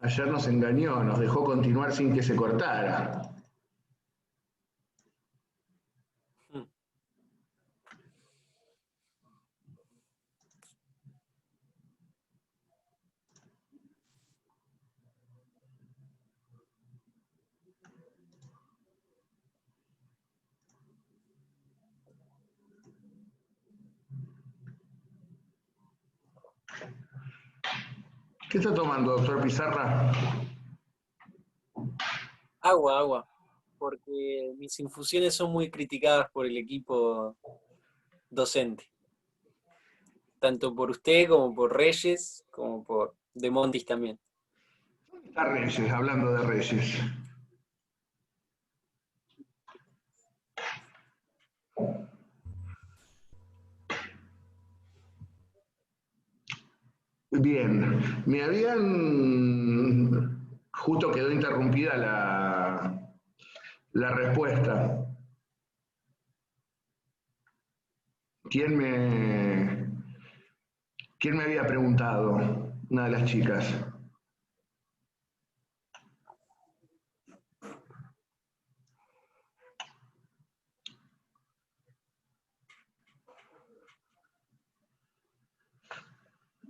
Ayer nos engañó, nos dejó continuar sin que se cortara. ¿Qué está tomando, doctor Pizarra? Agua, porque mis infusiones son muy criticadas por el equipo docente. Tanto por usted, como por Reyes, como por De Montis también. ¿Dónde está Reyes, hablando de Reyes? Bien, me habían... Justo quedó interrumpida la respuesta. ¿Quién me había preguntado? Una de las chicas.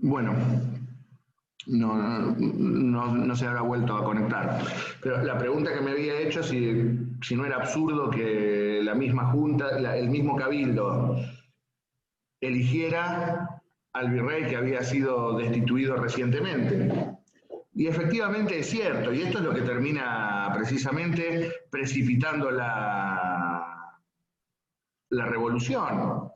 Bueno, no se habrá vuelto a conectar. Pero la pregunta que me había hecho si no era absurdo que la misma Junta, el mismo Cabildo, eligiera al virrey que había sido destituido recientemente. Y efectivamente es cierto, y esto es lo que termina precisamente precipitando la revolución.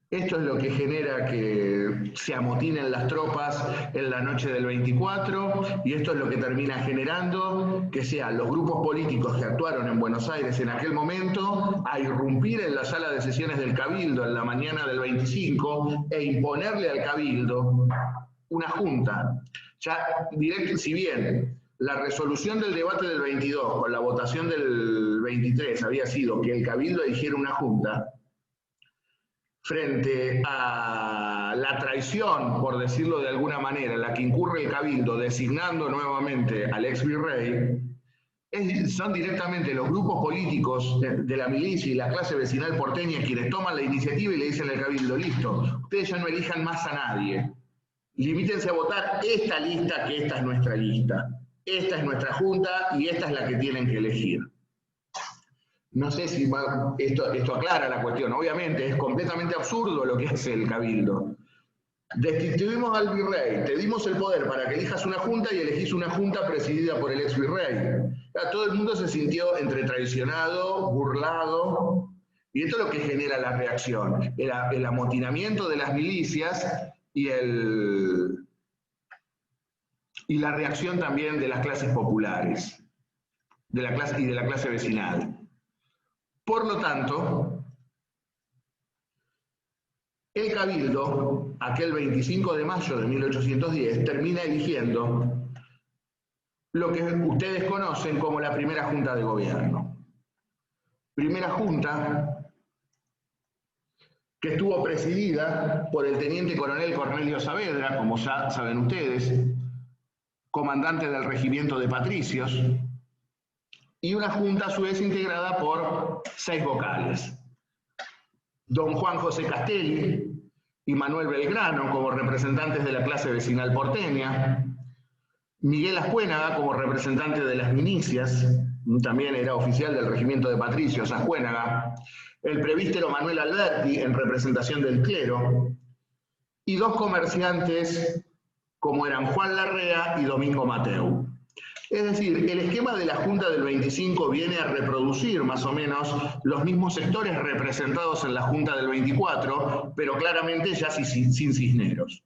Esto es lo que genera que se amotinen las tropas en la noche del 24, y esto es lo que termina generando que sean los grupos políticos que actuaron en Buenos Aires en aquel momento a irrumpir en la sala de sesiones del Cabildo en la mañana del 25 e imponerle al Cabildo una junta. Ya directo, si bien la resolución del debate del 22 con la votación del 23 había sido que el Cabildo eligiera una junta, frente a la traición, por decirlo de alguna manera, en la que incurre el Cabildo designando nuevamente al ex virrey, son directamente los grupos políticos de la milicia y la clase vecinal porteña quienes toman la iniciativa y le dicen al Cabildo: listo, ustedes ya no elijan más a nadie, limítense a votar esta lista, que esta es nuestra lista, esta es nuestra junta y esta es la que tienen que elegir. No sé si esto aclara la cuestión. Obviamente es completamente absurdo lo que hace el Cabildo. Destituimos al virrey, te dimos el poder para que elijas una junta y elegís una junta presidida por el ex virrey. Todo el mundo se sintió entre traicionado, burlado, y esto es lo que genera la reacción, el amotinamiento de las milicias y la reacción también de las clases populares, de la clase vecinal. Por lo tanto, el Cabildo, aquel 25 de mayo de 1810, termina eligiendo lo que ustedes conocen como la primera Junta de Gobierno. Primera Junta que estuvo presidida por el teniente coronel Cornelio Saavedra, como ya saben ustedes, comandante del regimiento de Patricios, y una junta a su vez integrada por 6 vocales. Don Juan José Castelli y Manuel Belgrano como representantes de la clase vecinal porteña, Miguel Ascuénaga como representante de las milicias, también era oficial del regimiento de patricios Ascuénaga, el prevístero Manuel Alberti en representación del clero, y 2 comerciantes como eran Juan Larrea y Domingo Mateu. Es decir, el esquema de la Junta del 25 viene a reproducir más o menos los mismos sectores representados en la Junta del 24, pero claramente ya sin Cisneros.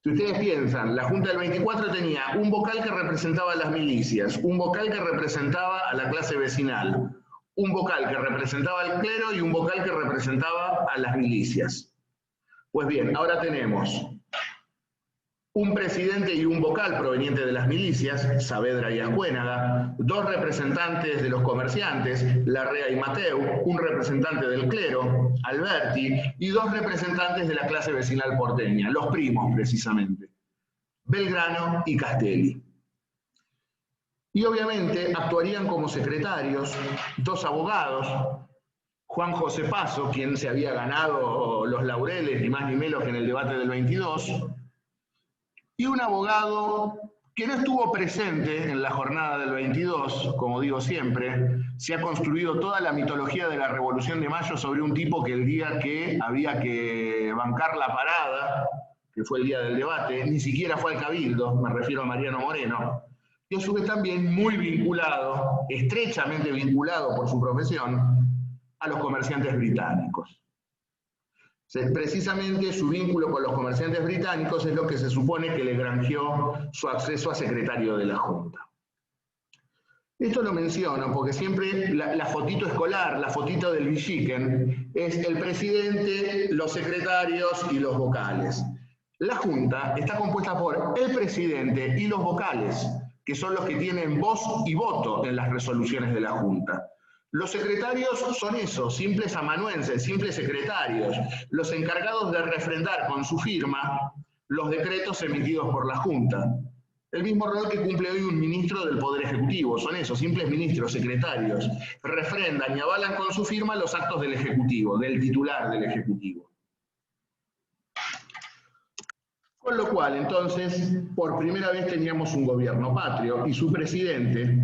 Si ustedes piensan, la Junta del 24 tenía un vocal que representaba a las milicias, un vocal que representaba a la clase vecinal, un vocal que representaba al clero y un vocal que representaba a las milicias. Pues bien, ahora tenemos un presidente y un vocal proveniente de las milicias, Saavedra y Ascuénaga, 2 representantes de los comerciantes, Larrea y Mateu, un representante del clero, Alberti, y 2 representantes de la clase vecinal porteña, los primos precisamente, Belgrano y Castelli. Y obviamente actuarían como secretarios 2 abogados, Juan José Paso, quien se había ganado los laureles, ni más ni menos que en el debate del 22, y un abogado que no estuvo presente en la jornada del 22, como digo siempre. Se ha construido toda la mitología de la Revolución de Mayo sobre un tipo que el día que había que bancar la parada, que fue el día del debate, ni siquiera fue al Cabildo, me refiero a Mariano Moreno, y a su vez también muy vinculado, estrechamente vinculado por su profesión, a los comerciantes británicos. Precisamente su vínculo con los comerciantes británicos es lo que se supone que le granjeó su acceso a secretario de la Junta. Esto lo menciono porque siempre la fotito escolar, la fotito del Villiquen, es el presidente, los secretarios y los vocales. La Junta está compuesta por el presidente y los vocales, que son los que tienen voz y voto en las resoluciones de la Junta. Los secretarios son esos, simples amanuenses, simples secretarios, los encargados de refrendar con su firma los decretos emitidos por la Junta. El mismo rol que cumple hoy un ministro del Poder Ejecutivo, son esos, simples ministros, secretarios, refrendan y avalan con su firma los actos del Ejecutivo, del titular del Ejecutivo. Con lo cual, entonces, por primera vez teníamos un gobierno patrio y su presidente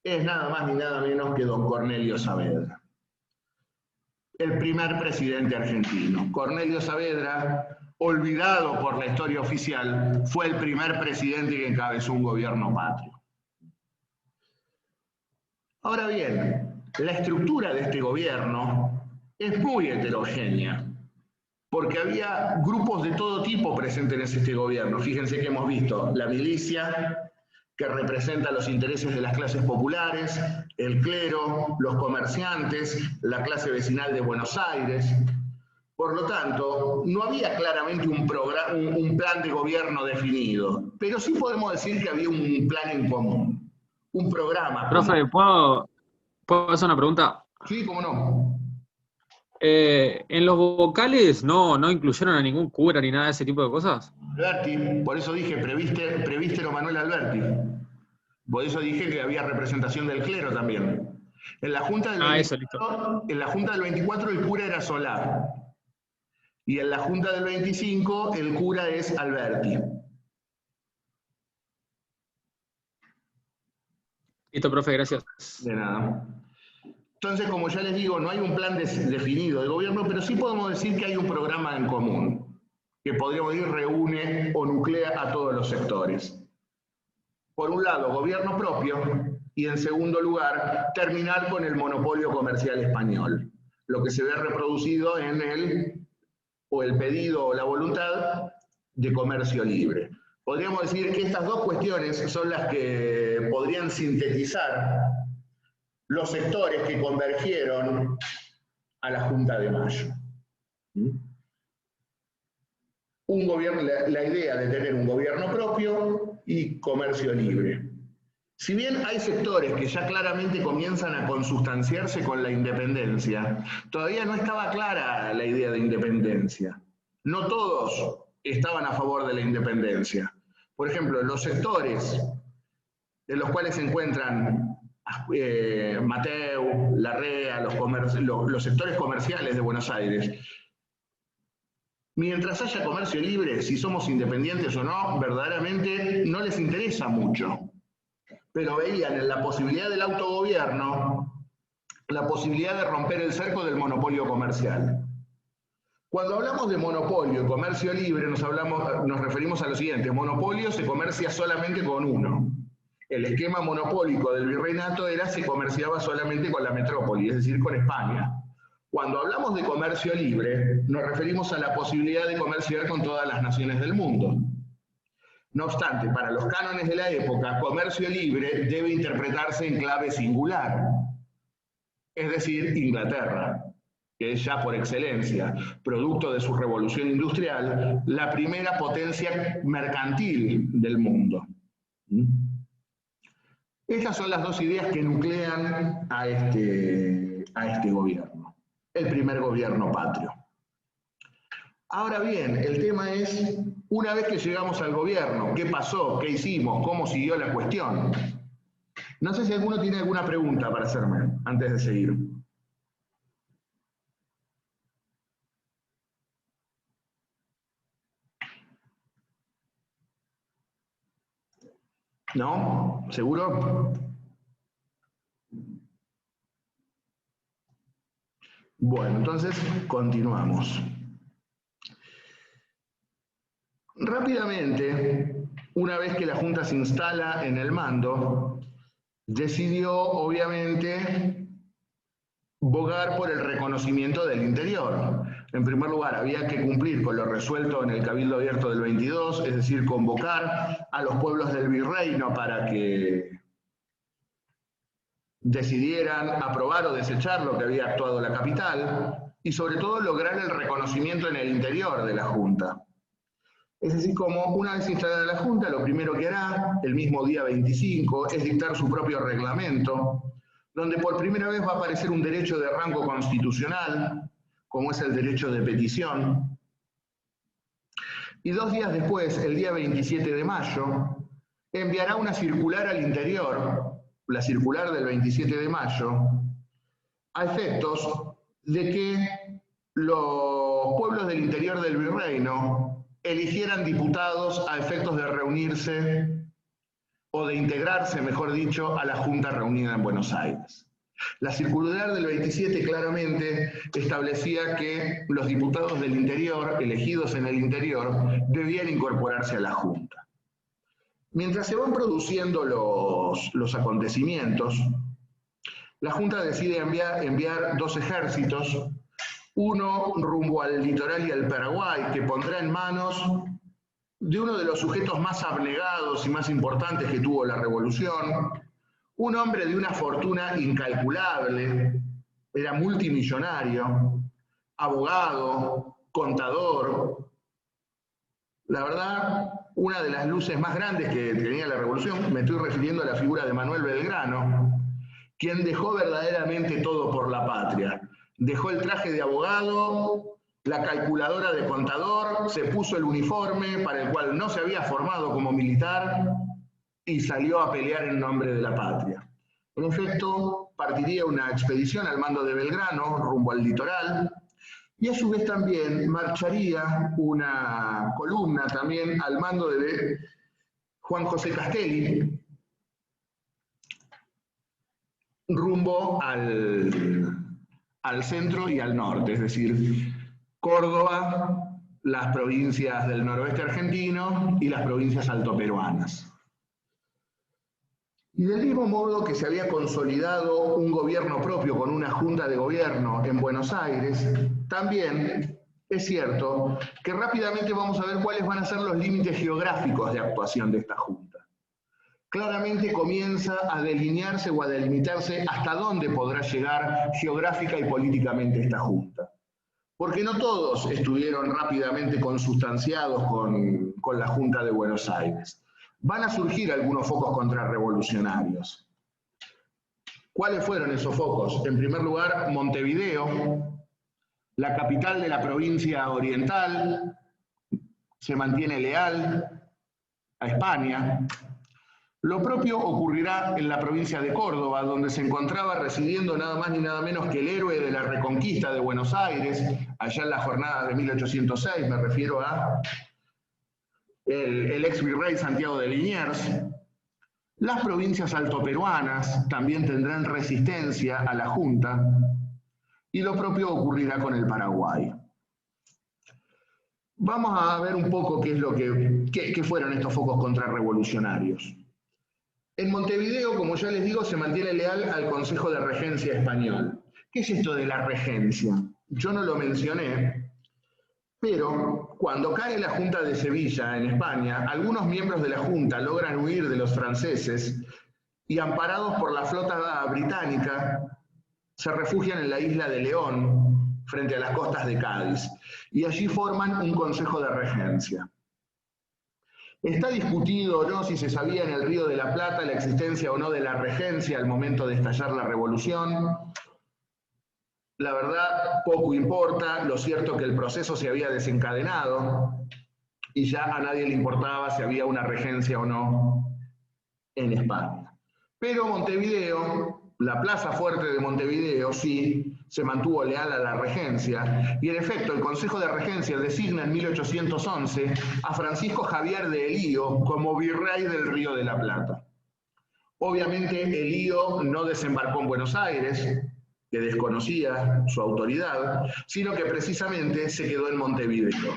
es nada más ni nada menos que don Cornelio Saavedra, el primer presidente argentino. Cornelio Saavedra, olvidado por la historia oficial, fue el primer presidente que encabezó un gobierno patrio. Ahora bien, la estructura de este gobierno es muy heterogénea, porque había grupos de todo tipo presentes en este gobierno. Fíjense que hemos visto la milicia, que representa los intereses de las clases populares, el clero, los comerciantes, la clase vecinal de Buenos Aires. Por lo tanto, no había claramente un plan de gobierno definido, pero sí podemos decir que había un plan en común, un programa. Profe, ¿puedo hacer una pregunta? Sí, cómo no. ¿En los vocales no incluyeron a ningún cura ni nada de ese tipo de cosas? Alberti, por eso dije prevístero Manuel Alberti. Por eso dije que había representación del clero también. En la Junta del 24, en la Junta del 24 el cura era Solá. Y en la Junta del 25 el cura es Alberti. Listo, profe, gracias. De nada. Entonces, como ya les digo, no hay un plan definido de gobierno, pero sí podemos decir que hay un programa en común, que podríamos decir reúne o nuclea a todos los sectores. Por un lado, gobierno propio, y en segundo lugar, terminar con el monopolio comercial español, lo que se ve reproducido en el pedido o la voluntad de comercio libre. Podríamos decir que estas 2 cuestiones son las que podrían sintetizar los sectores que convergieron a la Junta de Mayo. La idea de tener un gobierno propio y comercio libre. Si bien hay sectores que ya claramente comienzan a consustanciarse con la independencia, todavía no estaba clara la idea de independencia. No todos estaban a favor de la independencia. Por ejemplo, los sectores en los cuales se encuentran Mateu, Larrea, los sectores comerciales de Buenos Aires. Mientras haya comercio libre, si somos independientes o no, verdaderamente no les interesa mucho. Pero veían en la posibilidad del autogobierno la posibilidad de romper el cerco del monopolio comercial. Cuando hablamos de monopolio y comercio libre, nos referimos a lo siguiente: monopolio se comercia solamente con uno. El esquema monopólico del virreinato se comerciaba solamente con la metrópoli, es decir, con España. Cuando hablamos de comercio libre, nos referimos a la posibilidad de comerciar con todas las naciones del mundo. No obstante, para los cánones de la época, comercio libre debe interpretarse en clave singular, es decir, Inglaterra, que es ya por excelencia, producto de su revolución industrial, la primera potencia mercantil del mundo. Estas son las dos ideas que nuclean a este gobierno, el primer gobierno patrio. Ahora bien, el tema es, una vez que llegamos al gobierno, ¿qué pasó? ¿Qué hicimos? ¿Cómo siguió la cuestión? No sé si alguno tiene alguna pregunta para hacerme antes de seguir. ¿No? ¿Seguro? Bueno, entonces continuamos. Rápidamente, una vez que la Junta se instala en el mando, decidió obviamente bogar por el reconocimiento del interior. En primer lugar, había que cumplir con lo resuelto en el Cabildo Abierto del 22, es decir, convocar a los pueblos del virreino para que decidieran aprobar o desechar lo que había actuado la capital, y sobre todo lograr el reconocimiento en el interior de la Junta. Es decir, como una vez instalada la Junta, lo primero que hará, el mismo día 25, es dictar su propio reglamento, donde por primera vez va a aparecer un derecho de rango constitucional, como es el derecho de petición. Y 2 días después, el día 27 de mayo, enviará una circular al interior, la circular del 27 de mayo, a efectos de que los pueblos del interior del virreino eligieran diputados a efectos de reunirse o de integrarse, mejor dicho, a la Junta reunida en Buenos Aires. La circular del 27 claramente establecía que los diputados del interior, elegidos en el interior, debían incorporarse a la Junta. Mientras se van produciendo los acontecimientos, la Junta decide enviar 2 ejércitos, uno rumbo al litoral y al Paraguay, que pondrá en manos de uno de los sujetos más abnegados y más importantes que tuvo la revolución, un hombre de una fortuna incalculable, era multimillonario, abogado, contador. La verdad, una de las luces más grandes que tenía la revolución, me estoy refiriendo a la figura de Manuel Belgrano, quien dejó verdaderamente todo por la patria. Dejó el traje de abogado, la calculadora de contador, se puso el uniforme para el cual no se había formado como militar y salió a pelear en nombre de la patria. En efecto, partiría una expedición al mando de Belgrano rumbo al litoral y a su vez también marcharía una columna también al mando de Juan José Castelli rumbo al centro y al norte, es decir, Córdoba, las provincias del noroeste argentino y las provincias altoperuanas. Y del mismo modo que se había consolidado un gobierno propio con una junta de gobierno en Buenos Aires, también es cierto que rápidamente vamos a ver cuáles van a ser los límites geográficos de actuación de esta junta. Claramente comienza a delinearse o a delimitarse hasta dónde podrá llegar geográfica y políticamente esta junta. Porque no todos estuvieron rápidamente consustanciados con la Junta de Buenos Aires. Van a surgir algunos focos contrarrevolucionarios. ¿Cuáles fueron esos focos? En primer lugar, Montevideo, la capital de la provincia oriental, se mantiene leal a España. Lo propio ocurrirá en la provincia de Córdoba, donde se encontraba residiendo nada más ni nada menos que el héroe de la Reconquista de Buenos Aires, allá en las jornadas de 1806, me refiero a el ex virrey Santiago de Liniers. Las provincias altoperuanas también tendrán resistencia a la Junta, y lo propio ocurrirá con el Paraguay. Vamos a ver un poco qué fueron estos focos contrarrevolucionarios. En Montevideo, como ya les digo, se mantiene leal al Consejo de Regencia español. ¿Qué es esto de la regencia? Yo no lo mencioné, pero cuando cae la Junta de Sevilla en España, algunos miembros de la Junta logran huir de los franceses y, amparados por la flota británica, se refugian en la isla de León, frente a las costas de Cádiz, y allí forman un Consejo de Regencia. Está discutido o no si se sabía en el Río de la Plata la existencia o no de la regencia al momento de estallar la revolución. La verdad, poco importa, lo cierto es que el proceso se había desencadenado y ya a nadie le importaba si había una regencia o no en España. Pero Montevideo, la plaza fuerte de Montevideo, sí, se mantuvo leal a la regencia, y en efecto el Consejo de Regencia designa en 1811 a Francisco Javier de Elío como virrey del Río de la Plata. Obviamente Elío no desembarcó en Buenos Aires, que desconocía su autoridad, sino que precisamente se quedó en Montevideo.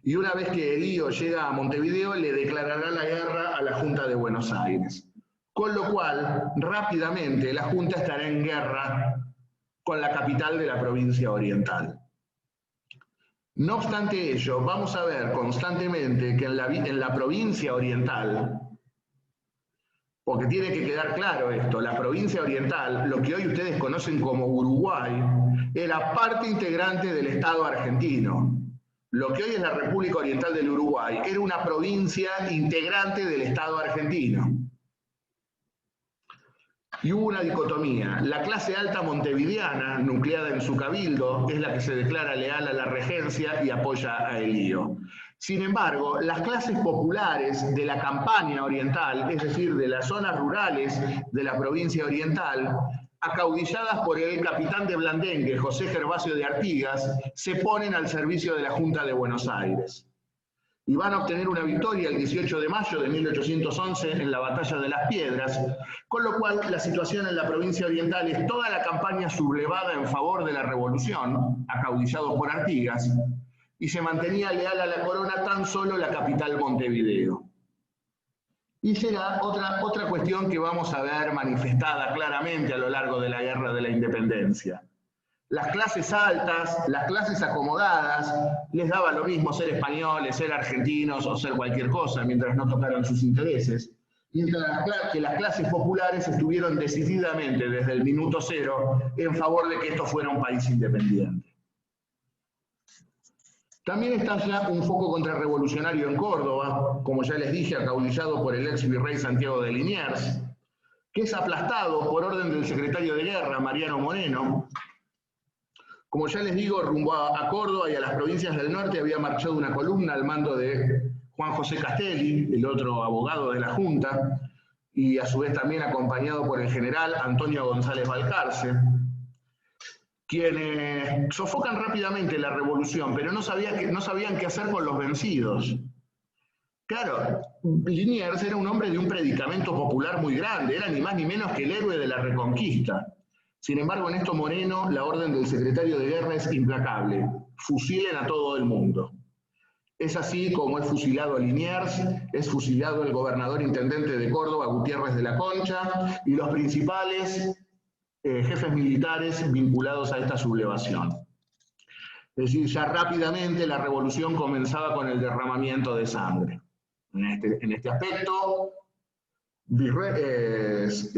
Y una vez que Elío llega a Montevideo, le declarará la guerra a la Junta de Buenos Aires. Con lo cual, rápidamente, la Junta estará en guerra con la capital de la provincia oriental. No obstante ello, vamos a ver constantemente que en la provincia oriental, porque tiene que quedar claro esto, la provincia oriental, lo que hoy ustedes conocen como Uruguay, era parte integrante del Estado argentino. Lo que hoy es la República Oriental del Uruguay era una provincia integrante del Estado argentino. Y hubo una dicotomía. La clase alta montevideana, nucleada en su cabildo, es la que se declara leal a la regencia y apoya a Elío. Sin embargo, las clases populares de la Campania oriental, es decir, de las zonas rurales de la provincia oriental, acaudilladas por el capitán de Blandengue, José Gervasio de Artigas, se ponen al servicio de la Junta de Buenos Aires. Y van a obtener una victoria el 18 de mayo de 1811 en la Batalla de las Piedras, con lo cual la situación en la provincia oriental es toda la campaña sublevada en favor de la revolución, acaudillado por Artigas, y se mantenía leal a la corona tan solo la capital Montevideo. Y será otra cuestión que vamos a ver manifestada claramente a lo largo de la Guerra de la Independencia. Las clases altas, las clases acomodadas, les daba lo mismo ser españoles, ser argentinos o ser cualquier cosa mientras no tocaran sus intereses. Mientras que las clases populares estuvieron decididamente desde el minuto cero en favor de que esto fuera un país independiente. También está ya un foco contrarrevolucionario en Córdoba, como ya les dije, acaudillado por el ex virrey Santiago de Liniers, que es aplastado por orden del secretario de Guerra, Mariano Moreno. Como ya les digo, rumbo a Córdoba y a las provincias del norte había marchado una columna al mando de Juan José Castelli, el otro abogado de la Junta, y a su vez también acompañado por el general Antonio González Balcarce, quienes sofocan rápidamente la revolución, pero no sabían qué hacer con los vencidos. Claro, Liniers era un hombre de un predicamento popular muy grande, era ni más ni menos que el héroe de la Reconquista. Sin embargo, en esto Moreno, la orden del secretario de Guerra es implacable: fusilen a todo el mundo. Es así como es fusilado a Liniers, es fusilado el gobernador intendente de Córdoba, Gutiérrez de la Concha, y los principales jefes militares vinculados a esta sublevación. Es decir, ya rápidamente la revolución comenzaba con el derramamiento de sangre. En este aspecto, Liniers,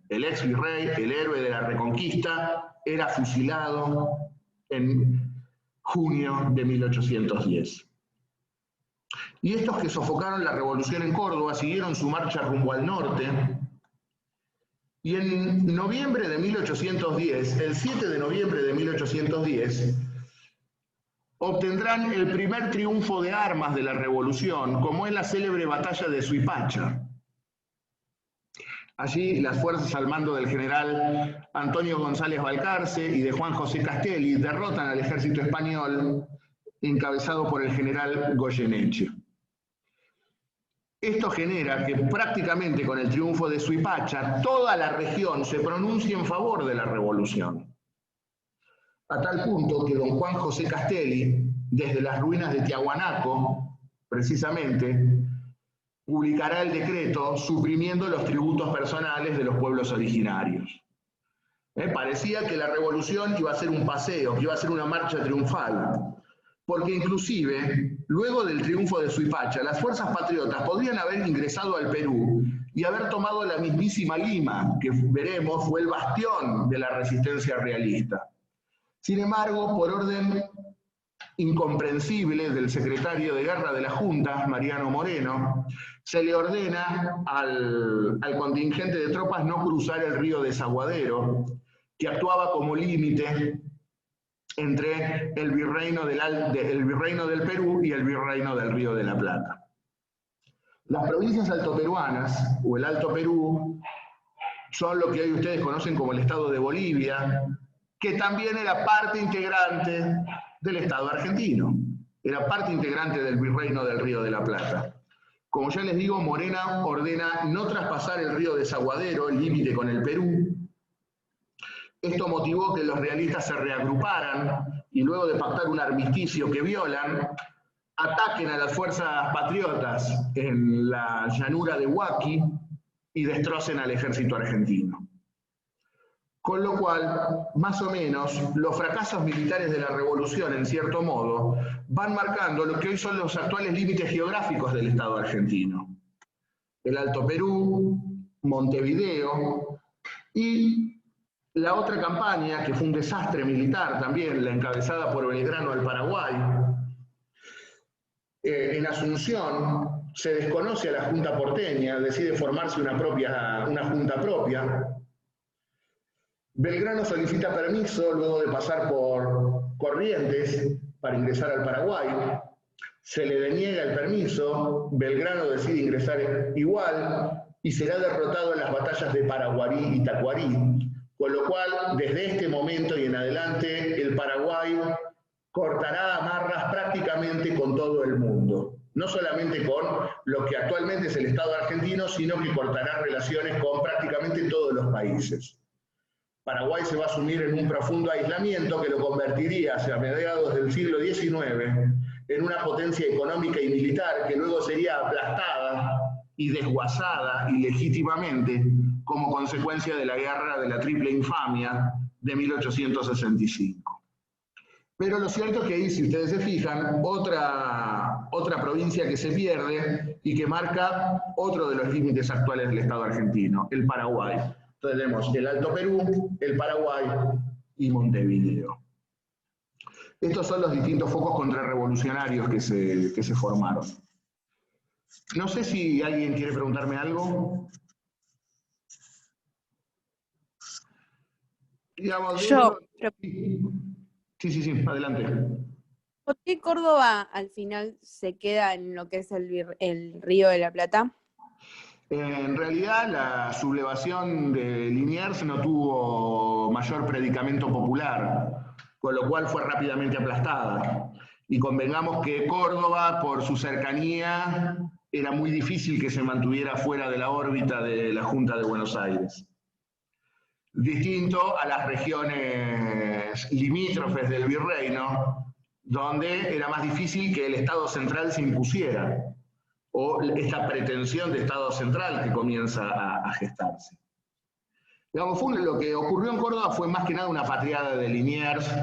el ex virrey, el héroe de la Reconquista, era fusilado en junio de 1810. Y estos que sofocaron la revolución en Córdoba siguieron su marcha rumbo al norte, y en noviembre de 1810, el 7 de noviembre de 1810, obtendrán el primer triunfo de armas de la revolución, como es la célebre batalla de Suipacha. Allí las fuerzas al mando del general Antonio González Balcarce y de Juan José Castelli derrotan al ejército español encabezado por el general Goyeneche. Esto genera que prácticamente con el triunfo de Suipacha toda la región se pronuncie en favor de la revolución. A tal punto que don Juan José Castelli, desde las ruinas de Tiahuanaco, precisamente, publicará el decreto suprimiendo los tributos personales de los pueblos originarios. Parecía que la revolución iba a ser un paseo, que iba a ser una marcha triunfal, porque inclusive, luego del triunfo de Suipacha, las fuerzas patriotas podrían haber ingresado al Perú y haber tomado la mismísima Lima, que veremos fue el bastión de la resistencia realista. Sin embargo, por orden incomprensible del secretario de Guerra de la Junta, Mariano Moreno, se le ordena al contingente de tropas no cruzar el río Desaguadero, que actuaba como límite entre el virreino del Perú y el virreino del Río de la Plata. Las provincias altoperuanas, o el Alto Perú, son lo que hoy ustedes conocen como el Estado de Bolivia, que también era parte integrante del Estado argentino, era parte integrante del virreino del Río de la Plata. Como ya les digo, Morena ordena no traspasar el río Desaguadero, el límite con el Perú. Esto motivó que los realistas se reagruparan y luego de pactar un armisticio que violan, ataquen a las fuerzas patriotas en la llanura de Huaki y destrocen al ejército argentino. Con lo cual, más o menos, los fracasos militares de la revolución, en cierto modo, van marcando lo que hoy son los actuales límites geográficos del Estado argentino. El Alto Perú, Montevideo y la otra campaña, que fue un desastre militar también, la encabezada por Belgrano al Paraguay. En Asunción se desconoce a la Junta porteña, decide formarse una junta propia. Belgrano solicita permiso luego de pasar por Corrientes para ingresar al Paraguay. Se le deniega el permiso, Belgrano decide ingresar igual y será derrotado en las batallas de Paraguarí y Tacuarí. Con lo cual, desde este momento y en adelante, el Paraguay cortará amarras prácticamente con todo el mundo. No solamente con lo que actualmente es el Estado argentino, sino que cortará relaciones con prácticamente todos los países. Paraguay se va a sumir en un profundo aislamiento que lo convertiría hacia mediados del siglo XIX en una potencia económica y militar que luego sería aplastada y desguazada ilegítimamente como consecuencia de la guerra de la Triple Infamia de 1865. Pero lo cierto es que ahí, si ustedes se fijan, otra provincia que se pierde y que marca otro de los límites actuales del Estado argentino, el Paraguay. Entonces tenemos el Alto Perú, el Paraguay y Montevideo. Estos son los distintos focos contrarrevolucionarios que se formaron. No sé si alguien quiere preguntarme algo. Digamos, Yo. Sí, adelante. ¿Por qué Córdoba al final se queda en lo que es el Río de la Plata? En realidad, la sublevación de Liniers no tuvo mayor predicamento popular, con lo cual fue rápidamente aplastada. Y convengamos que Córdoba, por su cercanía, era muy difícil que se mantuviera fuera de la órbita de la Junta de Buenos Aires. Distinto a las regiones limítrofes del virreino, donde era más difícil que el Estado central se impusiera, o esta pretensión de Estado central que comienza a gestarse. Digamos, lo que ocurrió en Córdoba fue más que nada una patriada de Liniers,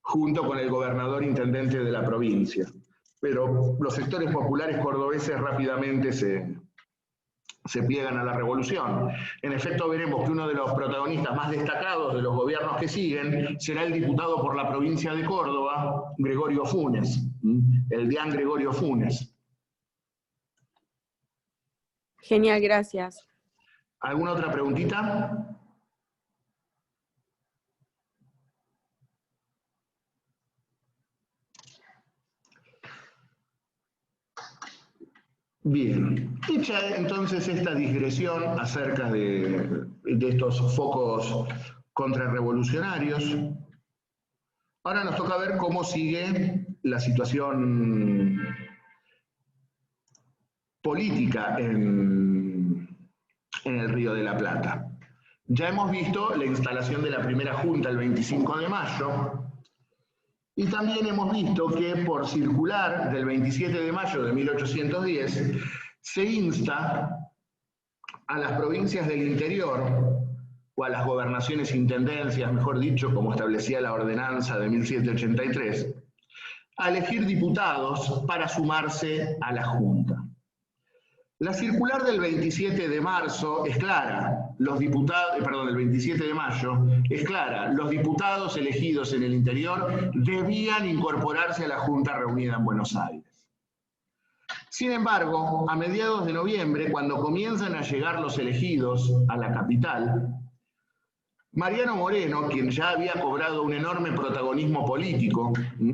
junto con el gobernador intendente de la provincia. Pero los sectores populares cordobeses rápidamente se pliegan a la revolución. En efecto, veremos que uno de los protagonistas más destacados de los gobiernos que siguen será el diputado por la provincia de Córdoba, Gregorio Funes, el deán Gregorio Funes. Genial, gracias. ¿Alguna otra preguntita? Bien, hecha entonces esta digresión acerca de estos focos contrarrevolucionarios, ahora nos toca ver cómo sigue la situación política en el Río de la Plata. Ya hemos visto la instalación de la primera junta el 25 de mayo, y también hemos visto que por circular del 27 de mayo de 1810 se insta a las provincias del interior, o a las gobernaciones intendencias, mejor dicho, como establecía la ordenanza de 1783, a elegir diputados para sumarse a la Junta. La circular del 27 de marzo es clara, el 27 de mayo es clara, los diputados elegidos en el interior debían incorporarse a la Junta reunida en Buenos Aires. Sin embargo, a mediados de noviembre, cuando comienzan a llegar los elegidos a la capital, Mariano Moreno, quien ya había cobrado un enorme protagonismo político,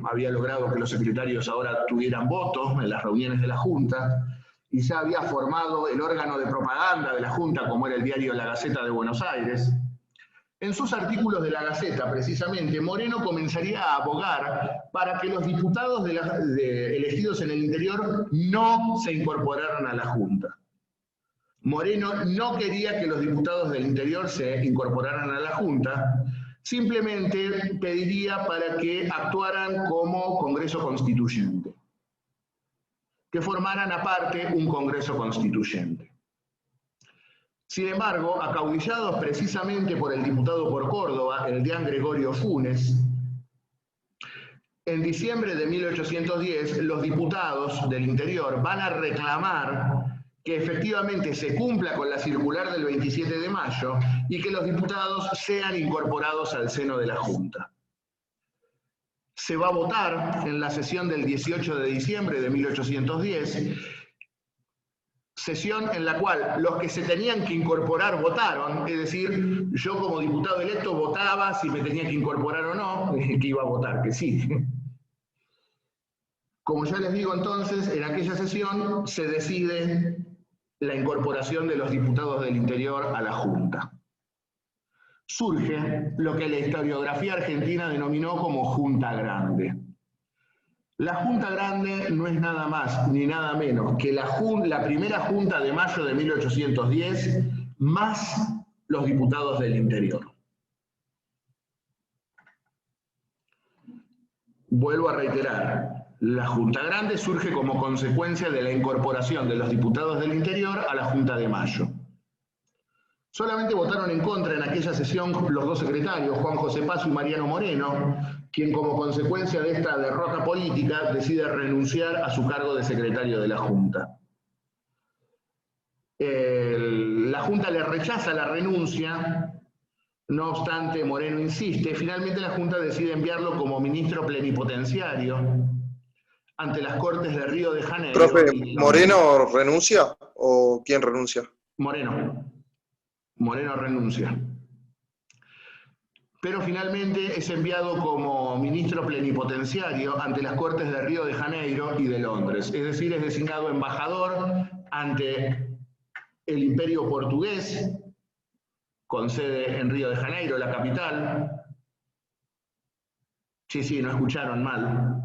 había logrado que los secretarios ahora tuvieran votos en las reuniones de la Junta, y ya había formado el órgano de propaganda de la Junta, como era el diario La Gaceta de Buenos Aires. En sus artículos de La Gaceta, precisamente, Moreno comenzaría a abogar para que los diputados elegidos en el interior no se incorporaran a la Junta. Moreno no quería que los diputados del interior se incorporaran a la Junta, simplemente pediría para que actuaran como Congreso Constituyente, que formaran aparte un Congreso Constituyente. Sin embargo, acaudillados precisamente por el diputado por Córdoba, el deán Gregorio Funes, en diciembre de 1810 los diputados del interior van a reclamar que efectivamente se cumpla con la circular del 27 de mayo y que los diputados sean incorporados al seno de la Junta. Se va a votar en la sesión del 18 de diciembre de 1810, sesión en la cual los que se tenían que incorporar votaron, es decir, yo como diputado electo votaba si me tenía que incorporar o no, que iba a votar, que sí. Como ya les digo entonces, en aquella sesión se decide la incorporación de los diputados del interior a la Junta. Surge lo que la historiografía argentina denominó como Junta Grande. La Junta Grande no es nada más ni nada menos que la primera Junta de mayo de 1810 más los diputados del interior. Vuelvo a reiterar, la Junta Grande surge como consecuencia de la incorporación de los diputados del interior a la Junta de mayo. Solamente votaron en contra en aquella sesión los dos secretarios, Juan José Paso y Mariano Moreno, quien como consecuencia de esta derrota política decide renunciar a su cargo de secretario de la Junta. La Junta le rechaza la renuncia, no obstante Moreno insiste, finalmente la Junta decide enviarlo como ministro plenipotenciario ante las Cortes de Río de Janeiro. Profe, ¿Moreno renuncia o quién renuncia? Moreno renuncia. Pero finalmente es enviado como ministro plenipotenciario ante las Cortes de Río de Janeiro y de Londres. Es decir, es designado embajador ante el Imperio Portugués, con sede en Río de Janeiro, la capital. Sí, no escucharon mal.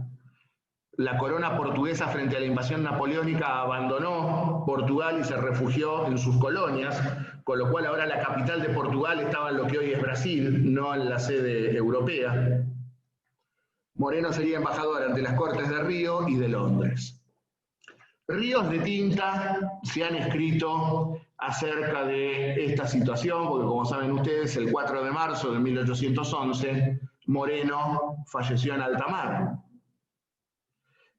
La corona portuguesa frente a la invasión napoleónica abandonó Portugal y se refugió en sus colonias, con lo cual ahora la capital de Portugal estaba en lo que hoy es Brasil, no en la sede europea. Moreno sería embajador ante las Cortes de Río y de Londres. Ríos de tinta se han escrito acerca de esta situación, porque como saben ustedes, el 4 de marzo de 1811, Moreno falleció en alta mar.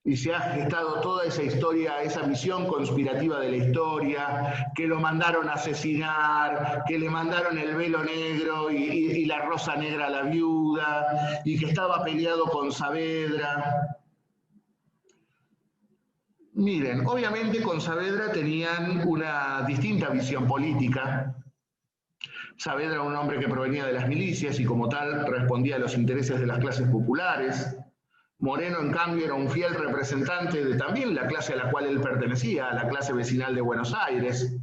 Y se ha gestado toda esa historia, esa visión conspirativa de la historia, que lo mandaron a asesinar, que le mandaron el velo negro y la rosa negra a la viuda, y que estaba peleado con Saavedra. Miren, obviamente con Saavedra tenían una distinta visión política. Saavedra era un hombre que provenía de las milicias y como tal respondía a los intereses de las clases populares. Moreno, en cambio, era un fiel representante de también la clase a la cual él pertenecía, a la clase vecinal de Buenos Aires.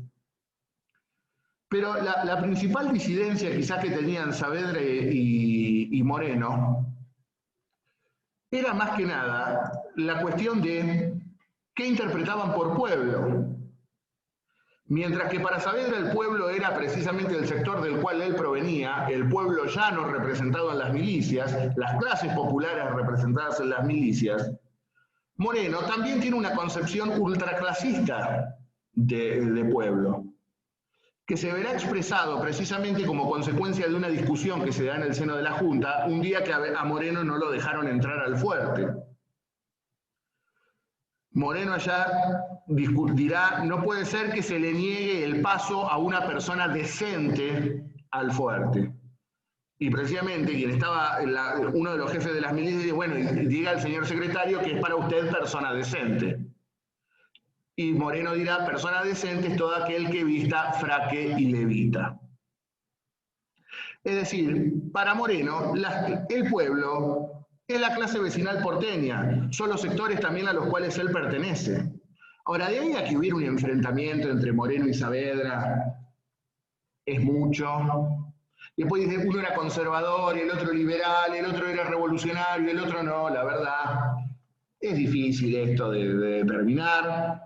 Pero la principal disidencia quizás que tenían Saavedra y Moreno era más que nada la cuestión de qué interpretaban por pueblo. Mientras que para Saavedra el pueblo era precisamente el sector del cual él provenía, el pueblo llano representado en las milicias, las clases populares representadas en las milicias, Moreno también tiene una concepción ultraclasista de pueblo, que se verá expresado precisamente como consecuencia de una discusión que se da en el seno de la Junta, un día que a Moreno no lo dejaron entrar al fuerte. Moreno allá dirá, no puede ser que se le niegue el paso a una persona decente al fuerte. Y precisamente quien estaba, uno de los jefes de las milicias, dice, bueno, diga al señor secretario que es para usted persona decente. Y Moreno dirá, persona decente es todo aquel que vista fraque y levita. Es decir, para Moreno, el pueblo es la clase vecinal porteña, son los sectores también a los cuales él pertenece. Ahora, de ahí a que hubiera un enfrentamiento entre Moreno y Saavedra, es mucho. Después dice, uno era conservador, y el otro liberal, el otro era revolucionario, el otro no, la verdad. Es difícil esto de determinar.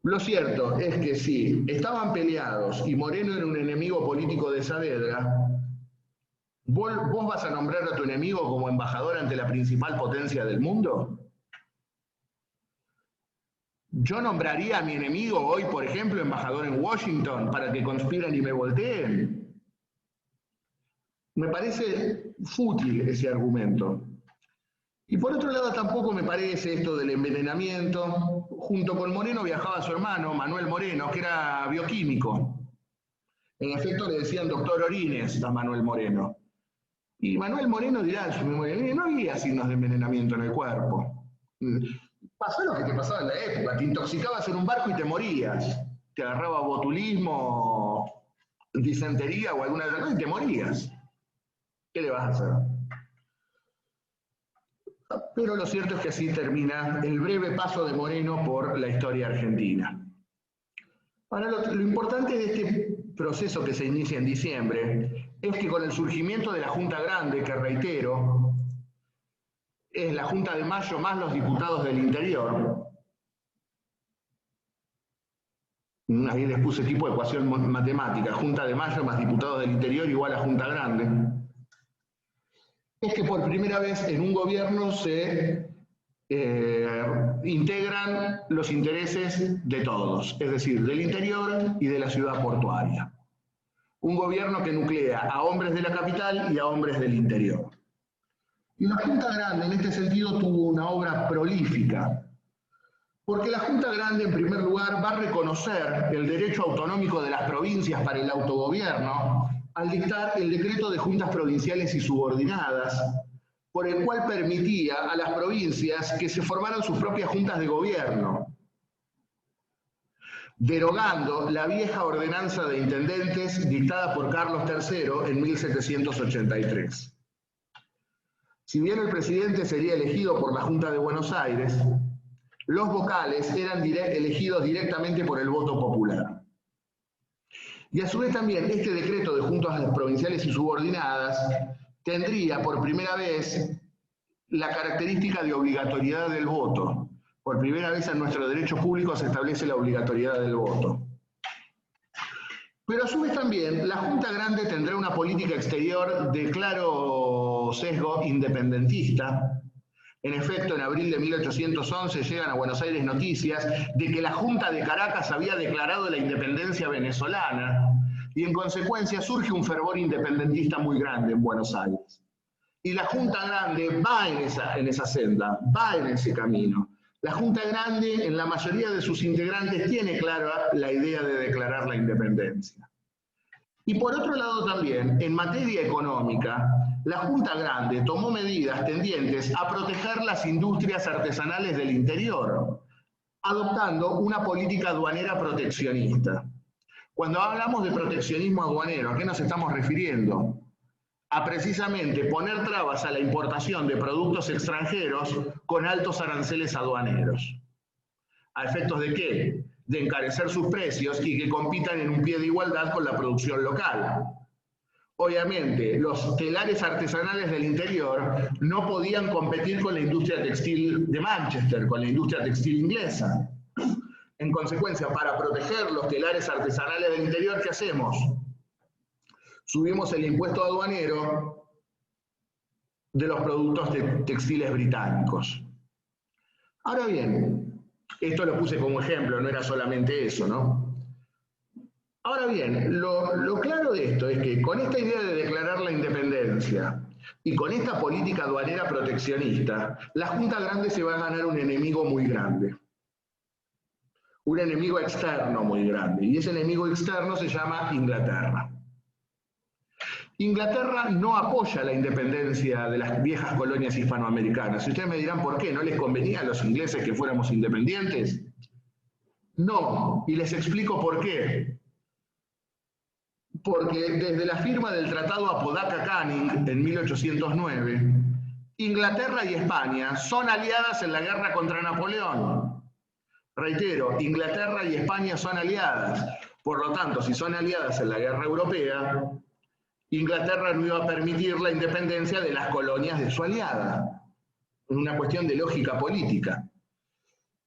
Lo cierto es que si estaban peleados y Moreno era un enemigo político de Saavedra, ¿vos vas a nombrar a tu enemigo como embajador ante la principal potencia del mundo? Yo nombraría a mi enemigo hoy, por ejemplo, embajador en Washington para que conspiren y me volteen. Me parece fútil ese argumento. Y por otro lado tampoco me parece esto del envenenamiento. Junto con Moreno viajaba su hermano, Manuel Moreno, que era bioquímico. En efecto le decían doctor Orines a Manuel Moreno. Y Manuel Moreno dirá en su memoria, no había signos de envenenamiento en el cuerpo. Pasó lo que te pasaba en la época, te intoxicabas en un barco y te morías. Te agarraba botulismo, disentería o alguna de las cosas y te morías. ¿Qué le vas a hacer? Pero lo cierto es que así termina el breve paso de Moreno por la historia argentina. Ahora, lo importante de este proceso que se inicia en diciembre es que con el surgimiento de la Junta Grande, que reitero, es la Junta de Mayo más los diputados del interior, ahí les puse tipo de ecuación matemática, Junta de Mayo más diputados del interior igual a Junta Grande, es que por primera vez en un gobierno se integran los intereses de todos, es decir, del interior y de la ciudad portuaria. Un gobierno que nuclea a hombres de la capital y a hombres del interior. Y la Junta Grande en este sentido tuvo una obra prolífica, porque la Junta Grande en primer lugar va a reconocer el derecho autonómico de las provincias para el autogobierno al dictar el decreto de juntas provinciales y subordinadas, por el cual permitía a las provincias que se formaran sus propias juntas de gobierno, derogando la vieja ordenanza de intendentes dictada por Carlos III en 1783. Si bien el presidente sería elegido por la Junta de Buenos Aires, los vocales eran elegidos directamente por el voto popular. Y a su vez también este decreto de juntas provinciales y subordinadas tendría por primera vez la característica de obligatoriedad del voto. Por primera vez en nuestro derecho público se establece la obligatoriedad del voto. Pero a su vez también la Junta Grande tendrá una política exterior de claro sesgo independentista. En efecto, en abril de 1811 llegan a Buenos Aires noticias de que la Junta de Caracas había declarado la independencia venezolana y en consecuencia surge un fervor independentista muy grande en Buenos Aires. Y la Junta Grande va en esa senda, va en ese camino. La Junta Grande, en la mayoría de sus integrantes, tiene clara la idea de declarar la independencia. Y por otro lado también, en materia económica, la Junta Grande tomó medidas tendientes a proteger las industrias artesanales del interior, adoptando una política aduanera proteccionista. Cuando hablamos de proteccionismo aduanero, ¿a qué nos estamos refiriendo? a precisamente poner trabas a la importación de productos extranjeros con altos aranceles aduaneros. ¿A efectos de qué? De encarecer sus precios y que compitan en un pie de igualdad con la producción local. Obviamente, los telares artesanales del interior no podían competir con la industria textil de Manchester, con la industria textil inglesa. En consecuencia, para proteger los telares artesanales del interior, ¿qué hacemos? Subimos el impuesto aduanero de los productos textiles británicos. Ahora bien, esto lo puse como ejemplo, no era solamente eso, ¿no? Ahora bien, lo claro de esto es que con esta idea de declarar la independencia y con esta política aduanera proteccionista, la Junta Grande se va a ganar un enemigo muy grande. Un enemigo externo muy grande. Y ese enemigo externo se llama Inglaterra. Inglaterra no apoya la independencia de las viejas colonias hispanoamericanas. Y ustedes me dirán, ¿por qué? ¿No les convenía a los ingleses que fuéramos independientes? No, y les explico por qué. Porque desde la firma del Tratado Apodaca-Canning en 1809, Inglaterra y España son aliadas en la guerra contra Napoleón. Reitero, Inglaterra y España son aliadas. Por lo tanto, si son aliadas en la guerra europea, Inglaterra no iba a permitir la independencia de las colonias de su aliada. Es una cuestión de lógica política.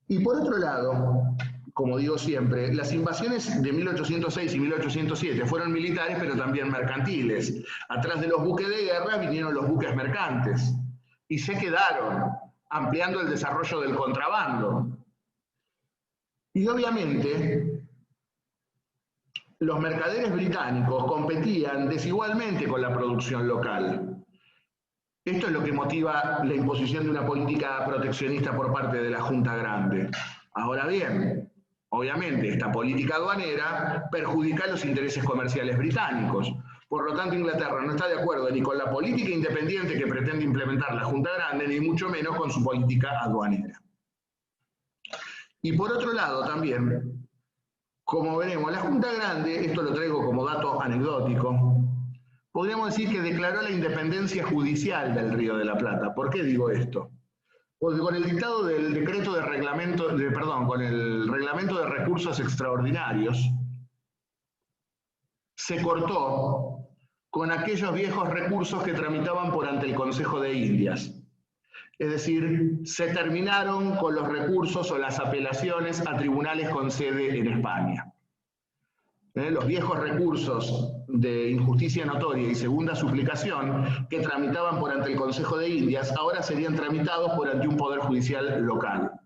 Y por otro lado, como digo siempre, las invasiones de 1806 y 1807 fueron militares, pero también mercantiles. Atrás de los buques de guerra vinieron los buques mercantes. Y se quedaron, ampliando el desarrollo del contrabando. Y obviamente, los mercaderes británicos competían desigualmente con la producción local. Esto es lo que motiva la imposición de una política proteccionista por parte de la Junta Grande. Ahora bien, obviamente esta política aduanera perjudica los intereses comerciales británicos. Por lo tanto, Inglaterra no está de acuerdo ni con la política independiente que pretende implementar la Junta Grande, ni mucho menos con su política aduanera. Y por otro lado también, como veremos, la Junta Grande, esto lo traigo como dato anecdótico, podríamos decir que declaró la independencia judicial del Río de la Plata. ¿Por qué digo esto? Porque con el dictado del decreto de reglamento, con el reglamento de recursos extraordinarios, se cortó con aquellos viejos recursos que tramitaban por ante el Consejo de Indias. Es decir, se terminaron con los recursos o las apelaciones a tribunales con sede en España. Los viejos recursos de injusticia notoria y segunda suplicación que tramitaban por ante el Consejo de Indias ahora serían tramitados por ante un poder judicial local.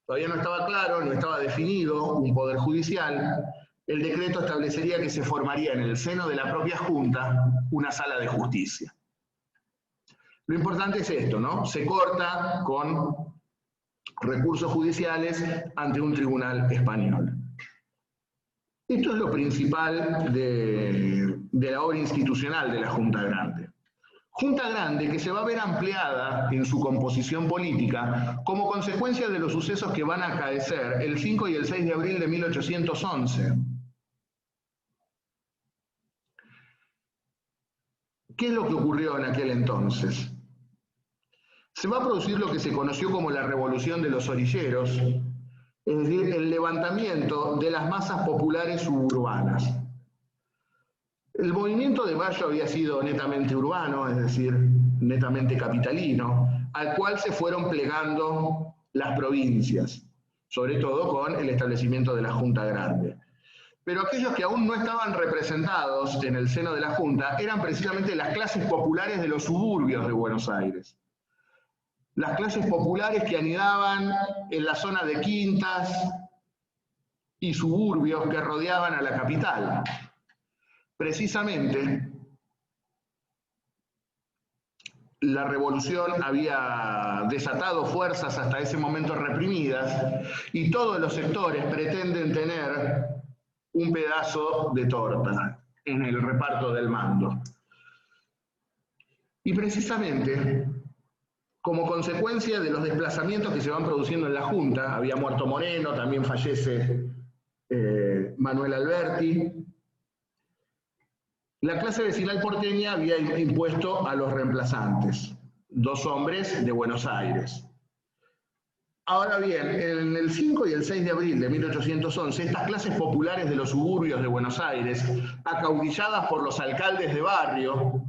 Todavía no estaba claro, no estaba definido un poder judicial. El decreto establecería que se formaría en el seno de la propia Junta una sala de justicia. Lo importante es esto, ¿no? Se corta con recursos judiciales ante un tribunal español. Esto es lo principal de la obra institucional de la Junta Grande. Junta Grande que se va a ver ampliada en su composición política como consecuencia de los sucesos que van a acaecer el 5 y el 6 de abril de 1811. ¿Qué es lo que ocurrió en aquel entonces? Se va a producir lo que se conoció como la Revolución de los Orilleros, es decir, el levantamiento de las masas populares suburbanas. El movimiento de Mayo había sido netamente urbano, es decir, netamente capitalino, al cual se fueron plegando las provincias, sobre todo con el establecimiento de la Junta Grande. Pero aquellos que aún no estaban representados en el seno de la Junta eran precisamente las clases populares de los suburbios de Buenos Aires. Las clases populares que anidaban en la zona de quintas y suburbios que rodeaban a la capital. Precisamente, la revolución había desatado fuerzas hasta ese momento reprimidas y todos los sectores pretenden tener un pedazo de torta en el reparto del mando. Y precisamente, como consecuencia de los desplazamientos que se van produciendo en la Junta, había muerto Moreno, también fallece Manuel Alberti, La clase vecinal porteña había impuesto a los reemplazantes, 2 hombres de Buenos Aires. Ahora bien, en el 5 y el 6 de abril de 1811, estas clases populares de los suburbios de Buenos Aires, acaudilladas por los alcaldes de barrio,